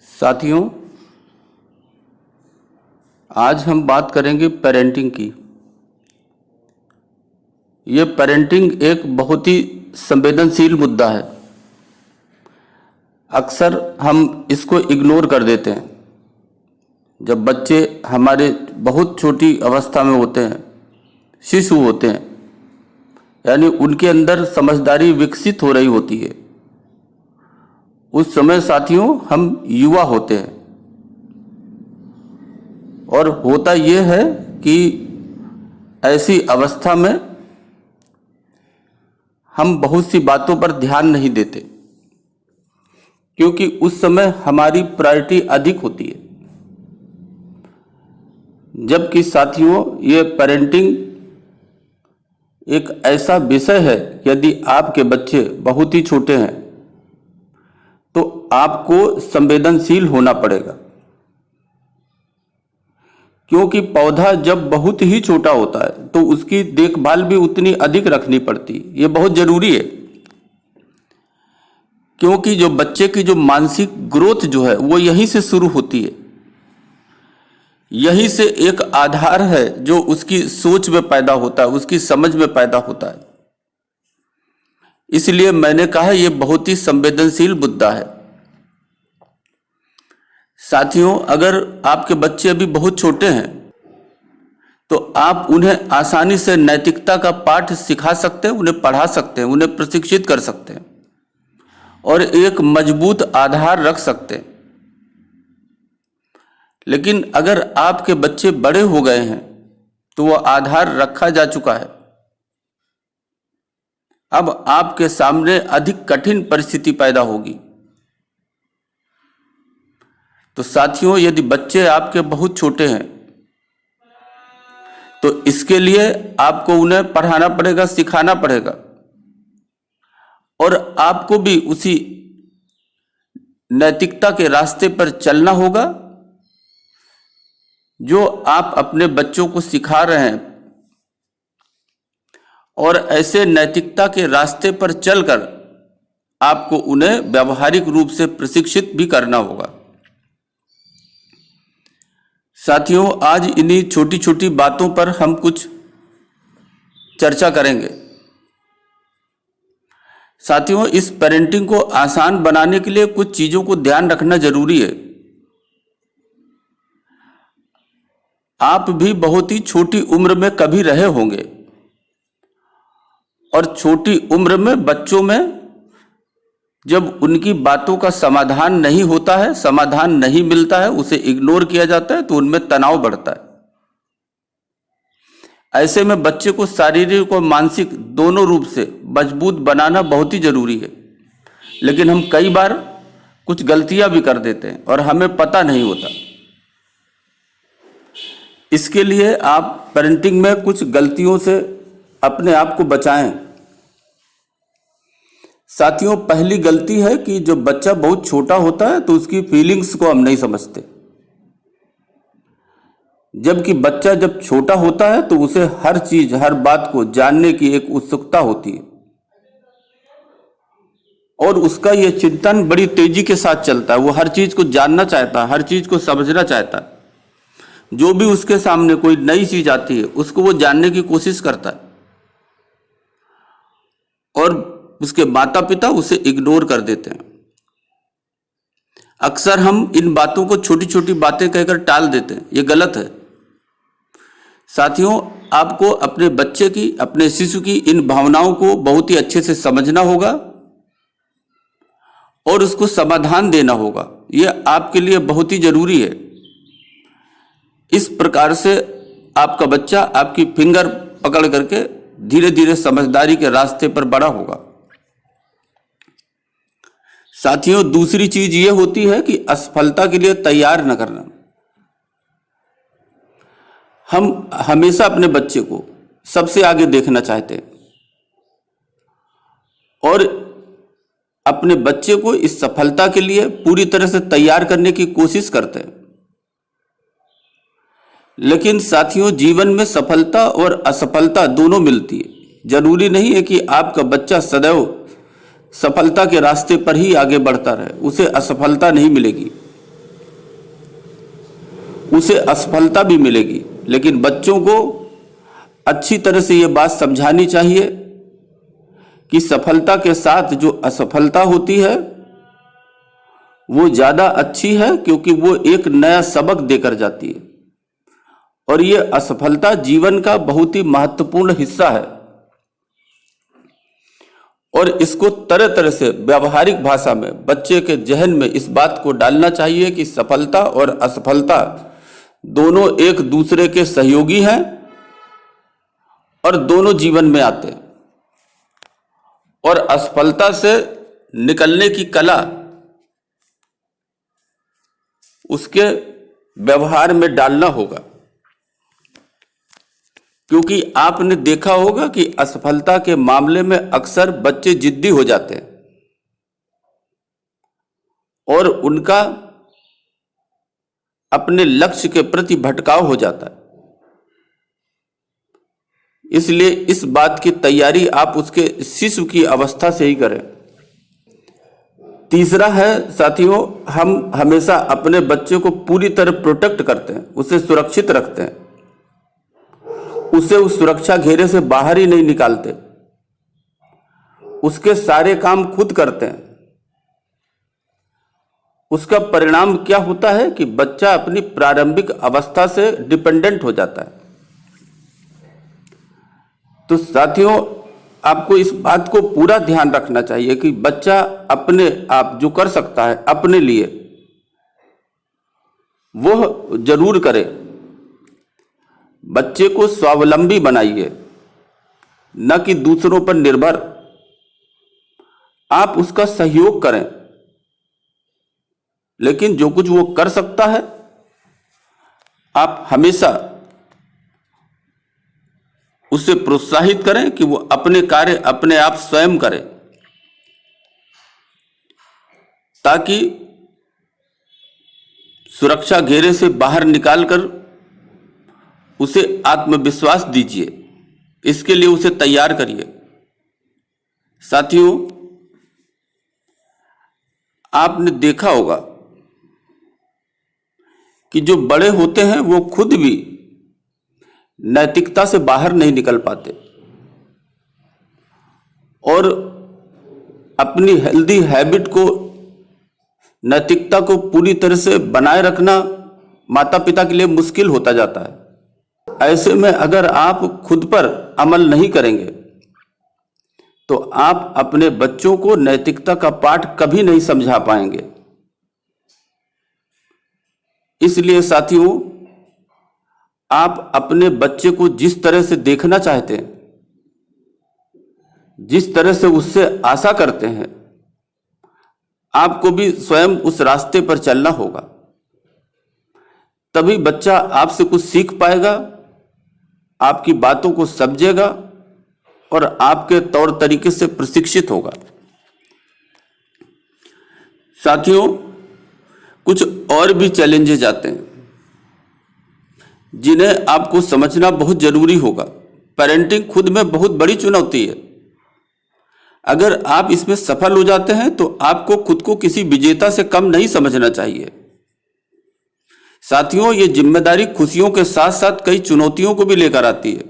साथियों, आज हम बात करेंगे पेरेंटिंग की। ये पेरेंटिंग एक बहुत ही संवेदनशील मुद्दा है। अक्सर हम इसको इग्नोर कर देते हैं। जब बच्चे हमारे बहुत छोटी अवस्था में होते हैं, शिशु होते हैं, यानी उनके अंदर समझदारी विकसित हो रही होती है, उस समय साथियों हम युवा होते हैं। और होता ये है कि ऐसी अवस्था में हम बहुत सी बातों पर ध्यान नहीं देते, क्योंकि उस समय हमारी प्रायोरिटी अधिक होती है। जबकि साथियों, ये पेरेंटिंग एक ऐसा विषय है, यदि आपके बच्चे बहुत ही छोटे हैं तो आपको संवेदनशील होना पड़ेगा। क्योंकि पौधा जब बहुत ही छोटा होता है तो उसकी देखभाल भी उतनी अधिक रखनी पड़ती है। ये बहुत जरूरी है, क्योंकि जो बच्चे की जो मानसिक ग्रोथ जो है वो यहीं से शुरू होती है। यहीं से एक आधार है जो उसकी सोच में पैदा होता है, उसकी समझ में पैदा होता है। इसलिए मैंने कहा यह बहुत ही संवेदनशील मुद्दा है। साथियों, अगर आपके बच्चे अभी बहुत छोटे हैं तो आप उन्हें आसानी से नैतिकता का पाठ सिखा सकते हैं, उन्हें पढ़ा सकते हैं, उन्हें प्रशिक्षित कर सकते हैं और एक मजबूत आधार रख सकते हैं। लेकिन अगर आपके बच्चे बड़े हो गए हैं तो वह आधार रखा जा चुका है। अब आपके सामने अधिक कठिन परिस्थिति पैदा होगी। तो साथियों, यदि बच्चे आपके बहुत छोटे हैं तो इसके लिए आपको उन्हें पढ़ाना पड़ेगा, सिखाना पड़ेगा, और आपको भी उसी नैतिकता के रास्ते पर चलना होगा जो आप अपने बच्चों को सिखा रहे हैं। और ऐसे नैतिकता के रास्ते पर चलकर आपको उन्हें व्यावहारिक रूप से प्रशिक्षित भी करना होगा। साथियों, आज इन्हीं छोटी छोटी बातों पर हम कुछ चर्चा करेंगे। साथियों, इस पेरेंटिंग को आसान बनाने के लिए कुछ चीजों को ध्यान रखना जरूरी है। आप भी बहुत ही छोटी उम्र में कभी रहे होंगे, और छोटी उम्र में बच्चों में जब उनकी बातों का समाधान नहीं होता है, समाधान नहीं मिलता है, उसे इग्नोर किया जाता है, तो उनमें तनाव बढ़ता है। ऐसे में बच्चे को शारीरिक और मानसिक दोनों रूप से मजबूत बनाना बहुत ही जरूरी है। लेकिन हम कई बार कुछ गलतियां भी कर देते हैं और हमें पता नहीं होता। इसके लिए आप पेरेंटिंग में कुछ गलतियों से अपने आप को बचाएं। साथियों, पहली गलती है कि जब बच्चा बहुत छोटा होता है तो उसकी फीलिंग्स को हम नहीं समझते। जबकि बच्चा जब छोटा होता है तो उसे हर चीज, हर बात को जानने की एक उत्सुकता होती है और उसका यह चिंतन बड़ी तेजी के साथ चलता है। वो हर चीज को जानना चाहता है, हर चीज को समझना चाहता है। जो भी उसके सामने कोई नई चीज आती है उसको वो जानने की कोशिश करता है, और उसके माता पिता उसे इग्नोर कर देते हैं। अक्सर हम इन बातों को छोटी छोटी बातें कहकर टाल देते हैं। ये गलत है। साथियों, आपको अपने बच्चे की, अपने शिशु की इन भावनाओं को बहुत ही अच्छे से समझना होगा और उसको समाधान देना होगा। यह आपके लिए बहुत ही जरूरी है। इस प्रकार से आपका बच्चा आपकी फिंगर पकड़ करके धीरे धीरे समझदारी के रास्ते पर बढ़ा होगा। साथियों, दूसरी चीज ये होती है कि असफलता के लिए तैयार न करना। हम हमेशा अपने बच्चे को सबसे आगे देखना चाहते हैं और अपने बच्चे को इस सफलता के लिए पूरी तरह से तैयार करने की कोशिश करते हैं। लेकिन साथियों, जीवन में सफलता और असफलता दोनों मिलती है। जरूरी नहीं है कि आपका बच्चा सदैव सफलता के रास्ते पर ही आगे बढ़ता रहे, उसे असफलता नहीं मिलेगी। उसे असफलता भी मिलेगी, लेकिन बच्चों को अच्छी तरह से ये बात समझानी चाहिए कि सफलता के साथ जो असफलता होती है वो ज़्यादा अच्छी है, क्योंकि वो एक नया सबक देकर जाती है। और ये असफलता जीवन का बहुत ही महत्वपूर्ण हिस्सा है, और इसको तरह तरह से व्यावहारिक भाषा में बच्चे के जहन में इस बात को डालना चाहिए कि सफलता और असफलता दोनों एक दूसरे के सहयोगी हैं और दोनों जीवन में आते हैं, और असफलता से निकलने की कला उसके व्यवहार में डालना होगा। क्योंकि आपने देखा होगा कि असफलता के मामले में अक्सर बच्चे जिद्दी हो जाते हैं और उनका अपने लक्ष्य के प्रति भटकाव हो जाता है। इसलिए इस बात की तैयारी आप उसके शिशु की अवस्था से ही करें। तीसरा है साथियों, हम हमेशा अपने बच्चे को पूरी तरह प्रोटेक्ट करते हैं, उसे सुरक्षित रखते हैं, उसे उस सुरक्षा घेरे से बाहर ही नहीं निकालते, उसके सारे काम खुद करते हैं। उसका परिणाम क्या होता है कि बच्चा अपनी प्रारंभिक अवस्था से डिपेंडेंट हो जाता है। तो साथियों, आपको इस बात को पूरा ध्यान रखना चाहिए कि बच्चा अपने आप जो कर सकता है अपने लिए वह जरूर करे। बच्चे को स्वावलंबी बनाइए, न कि दूसरों पर निर्भर। आप उसका सहयोग करें, लेकिन जो कुछ वो कर सकता है आप हमेशा उसे प्रोत्साहित करें कि वो अपने कार्य अपने आप स्वयं करे, ताकि सुरक्षा घेरे से बाहर निकालकर उसे आत्मविश्वास दीजिए। इसके लिए उसे तैयार करिए। साथियों, आपने देखा होगा कि जो बड़े होते हैं वो खुद भी नैतिकता से बाहर नहीं निकल पाते, और अपनी हेल्दी हैबिट को, नैतिकता को पूरी तरह से बनाए रखना माता पिता के लिए मुश्किल होता जाता है। ऐसे में अगर आप खुद पर अमल नहीं करेंगे तो आप अपने बच्चों को नैतिकता का पाठ कभी नहीं समझा पाएंगे। इसलिए साथियों, आप अपने बच्चे को जिस तरह से देखना चाहते हैं, जिस तरह से उससे आशा करते हैं, आपको भी स्वयं उस रास्ते पर चलना होगा। तभी बच्चा आपसे कुछ सीख पाएगा, आपकी बातों को समझेगा और आपके तौर तरीके से प्रशिक्षित होगा। साथियों, कुछ और भी चैलेंजेस आते हैं जिन्हें आपको समझना बहुत जरूरी होगा। पेरेंटिंग खुद में बहुत बड़ी चुनौती है। अगर आप इसमें सफल हो जाते हैं तो आपको खुद को किसी विजेता से कम नहीं समझना चाहिए। साथियों, ये जिम्मेदारी खुशियों के साथ साथ कई चुनौतियों को भी लेकर आती है।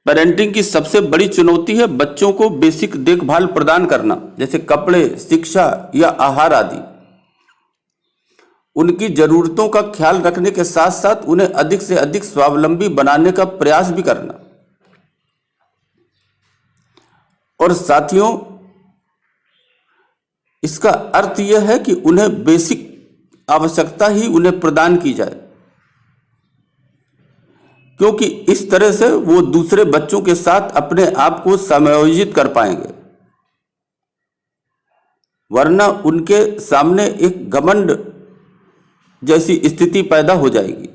पेरेंटिंग की सबसे बड़ी चुनौती है बच्चों को बेसिक देखभाल प्रदान करना, जैसे कपड़े, शिक्षा या आहार आदि। उनकी जरूरतों का ख्याल रखने के साथ साथ उन्हें अधिक से अधिक स्वावलंबी बनाने का प्रयास भी करना। और साथियों, इसका अर्थ यह है कि उन्हें बेसिक आवश्यकता ही उन्हें प्रदान की जाए, क्योंकि इस तरह से वो दूसरे बच्चों के साथ अपने आप को समायोजित कर पाएंगे। वरना उनके सामने एक घमंड जैसी स्थिति पैदा हो जाएगी।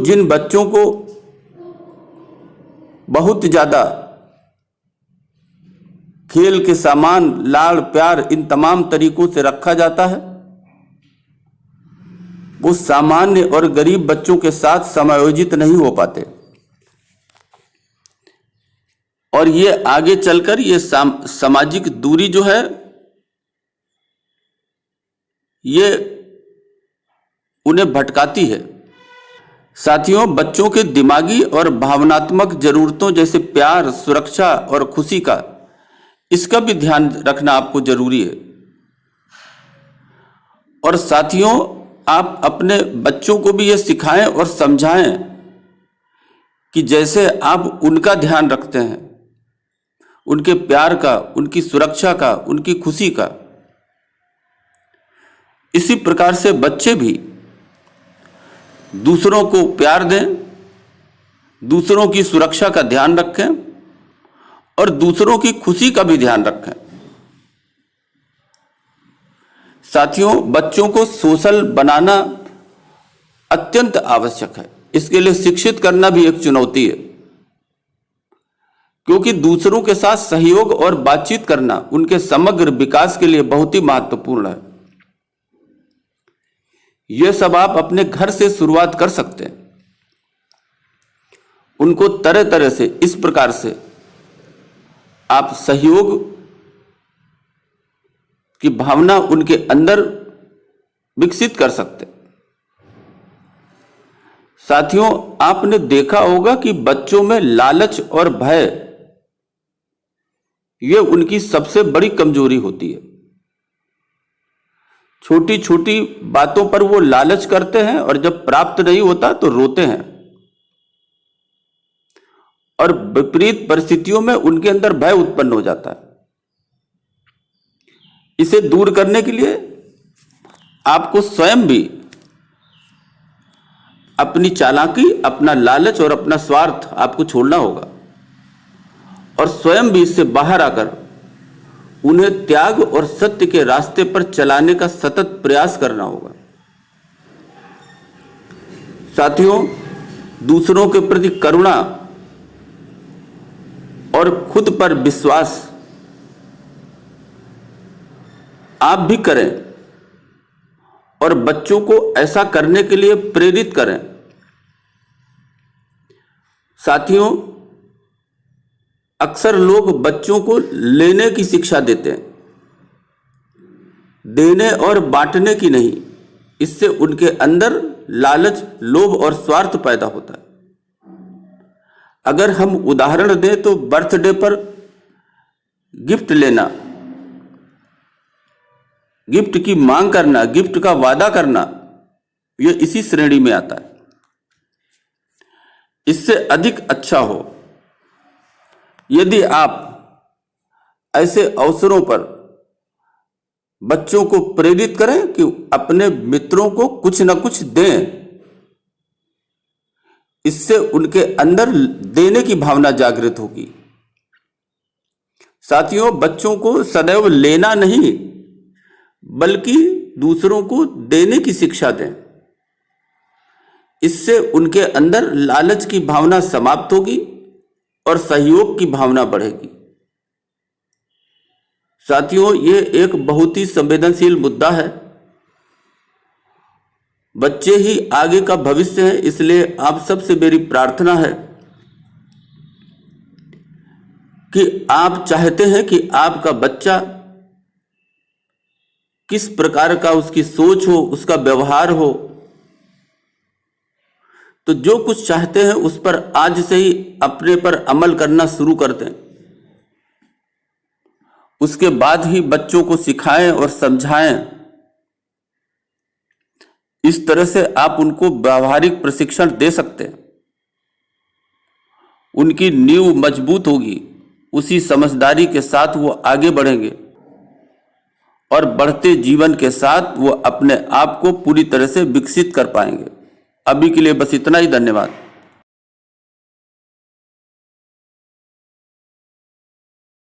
जिन बच्चों को बहुत ज्यादा खेल के सामान, लाड़ प्यार, इन तमाम तरीकों से रखा जाता है, वो सामान्य और गरीब बच्चों के साथ समायोजित नहीं हो पाते, और ये आगे चलकर ये सामाजिक दूरी जो है ये उन्हें भटकाती है। साथियों, बच्चों के दिमागी और भावनात्मक जरूरतों जैसे प्यार, सुरक्षा और खुशी का, इसका भी ध्यान रखना आपको जरूरी है। और साथियों, आप अपने बच्चों को भी ये सिखाएं और समझाएं कि जैसे आप उनका ध्यान रखते हैं, उनके प्यार का, उनकी सुरक्षा का, उनकी खुशी का, इसी प्रकार से बच्चे भी दूसरों को प्यार दें, दूसरों की सुरक्षा का ध्यान रखें और दूसरों की खुशी का भी ध्यान रखें। साथियों, बच्चों को सोशल बनाना अत्यंत आवश्यक है। इसके लिए शिक्षित करना भी एक चुनौती है, क्योंकि दूसरों के साथ सहयोग और बातचीत करना उनके समग्र विकास के लिए बहुत ही महत्वपूर्ण है। यह सब आप अपने घर से शुरुआत कर सकते हैं। उनको तरह तरह से, इस प्रकार से आप सहयोग की भावना उनके अंदर विकसित कर सकते हैं। साथियों, आपने देखा होगा कि बच्चों में लालच और भय, ये उनकी सबसे बड़ी कमजोरी होती है। छोटी छोटी बातों पर वो लालच करते हैं और जब प्राप्त नहीं होता तो रोते हैं, और विपरीत परिस्थितियों में उनके अंदर भय उत्पन्न हो जाता है। इसे दूर करने के लिए आपको स्वयं भी अपनी चालाकी, अपना लालच और अपना स्वार्थ आपको छोड़ना होगा और स्वयं भी इससे बाहर आकर उन्हें त्याग और सत्य के रास्ते पर चलाने का सतत प्रयास करना होगा। साथियों, दूसरों के प्रति करुणा और खुद पर विश्वास आप भी करें और बच्चों को ऐसा करने के लिए प्रेरित करें। साथियों, अक्सर लोग बच्चों को लेने की शिक्षा देते हैं, देने और बांटने की नहीं। इससे उनके अंदर लालच, लोभ और स्वार्थ पैदा होता है। अगर हम उदाहरण दें तो बर्थडे पर गिफ्ट लेना, गिफ्ट की मांग करना, गिफ्ट का वादा करना, यह इसी श्रेणी में आता है। इससे अधिक अच्छा हो यदि आप ऐसे अवसरों पर बच्चों को प्रेरित करें कि अपने मित्रों को कुछ न कुछ दें। इससे उनके अंदर देने की भावना जागृत होगी। साथियों, बच्चों को सदैव लेना नहीं बल्कि दूसरों को देने की शिक्षा दें। इससे उनके अंदर लालच की भावना समाप्त होगी और सहयोग की भावना बढ़ेगी। साथियों, ये एक बहुत ही संवेदनशील मुद्दा है। बच्चे ही आगे का भविष्य है, इसलिए आप सबसे मेरी प्रार्थना है कि आप चाहते हैं कि आपका बच्चा किस प्रकार का उसकी सोच हो, उसका व्यवहार हो, तो जो कुछ चाहते हैं उस पर आज से ही अपने पर अमल करना शुरू कर दें। उसके बाद ही बच्चों को सिखाएं और समझाएं। इस तरह से आप उनको व्यावहारिक प्रशिक्षण दे सकते हैं। उनकी नींव मजबूत होगी, उसी समझदारी के साथ वो आगे बढ़ेंगे और बढ़ते जीवन के साथ वो अपने आप को पूरी तरह से विकसित कर पाएंगे। अभी के लिए बस इतना ही। धन्यवाद।